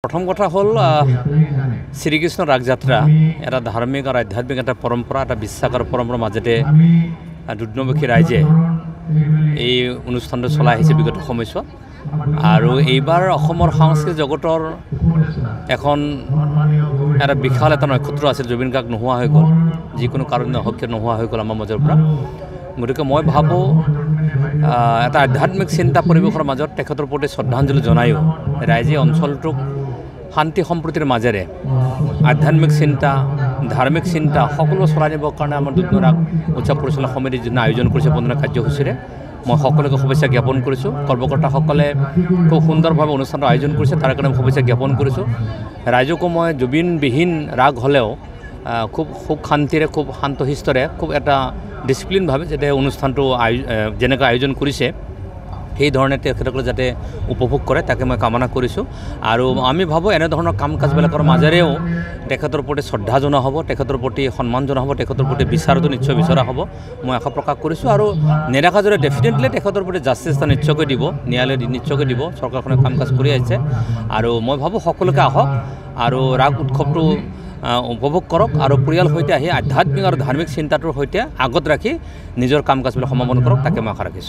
प्रथम कथा हल श्रीकृष्ण रागजात्रा এটা ধার্মিক और आध्यात्मिक এটা परम्परा এটা বিশ্বাস और परम्परा মাজতে দুধনৈবাসী ৰাইজে এই অনুষ্ঠানটো চলাই আহিছে বিগত সময়ছোৱাত আৰু এইবাৰ অসমৰ সাংস্কৃতিক জগতৰ এখন এটা বিশাল এটা নক্ষত্ৰ আছিল জুবিন গাৰ্গ নোহোৱা হৈ গ'ল যিকোনো কাৰণে হক নোহোৱা হৈ গ'ল আমাৰ মাজৰ পৰা গতিকে মই ভাবো এটা আধ্যাত্মিক চিন্তা পৰিৱেশৰ মাজত তেখেতৰ প্ৰতি শ্ৰদ্ধাঞ্জলি জনায়ো ৰাইজে অঞ্চলটোক শান্তি সম্প্ৰীতিৰ মাজেৰে আধ্যাত্মিক চিন্তা ধাৰ্মিক চিন্তা সকলো চলাই নিবৰ কাৰণে আমাৰ দুধনৈ ৰাগ উৎসৱ পৰিচালনা সমিতিৰ যিটো আয়োজন কৰিছে বন্দনা কাৰ্যসূচীৰে মই সকলোকে শুভেচ্ছা জ্ঞাপন কৰিছোঁ কৰ্মকৰ্তাসকলে খুব সুন্দৰভাৱে অনুষ্ঠানটো আয়োজন কৰিছে তাৰ কাৰণে শুভেচ্ছা জ্ঞাপন কৰিছোঁ ৰাইজকো মই জুবিনবিহীন ৰাগ হ'লেও খুব শান্তিৰে খুব শান্তশিষ্টৰে খুব এটা ডিসিপ্লিনভাৱে যাতে অনুষ্ঠানটো যেনেকৈ আয়োজন কৰিছে সেই ধৰণে তেখেতসকলে যাতে উপভোগ কৰে তাকে মই কামনা কৰিছোঁ আৰু আমি ভাবোঁ এনে ধৰণৰ কাম কাজবিলাকৰ মাজেৰেও তেখেতৰ প্ৰতি শ্ৰদ্ধা জনোৱা হ'ব তেখেতৰ প্ৰতি সন্মান জনোৱা হ'ব তেখেতৰ প্ৰতি বিচাৰটো নিশ্চয় বিচৰা হ'ব মই আশা প্ৰকাশ কৰিছোঁ আৰু নেদেখাজৰে ডেফিনেটলি তেখেতৰ প্ৰতি জাষ্টিছ এটা নিশ্চয়কৈ দিব ন্যায়ালয় নিশ্চয়কৈ দিব চৰকাৰখনে কাম কাজ কৰি আহিছে আৰু মই ভাবোঁ সকলোকে আহক আৰু ৰাগ উৎসৱটো উপভোগ কৰক আৰু পৰিয়াল সৈতে আহি আধ্যাত্মিক আৰু ধাৰ্মিক চিন্তাটোৰ সৈতে আগত ৰাখি নিজৰ কাম কাজবিলাক সমাপন কৰক তাকে মই আশা ৰাখিছোঁ।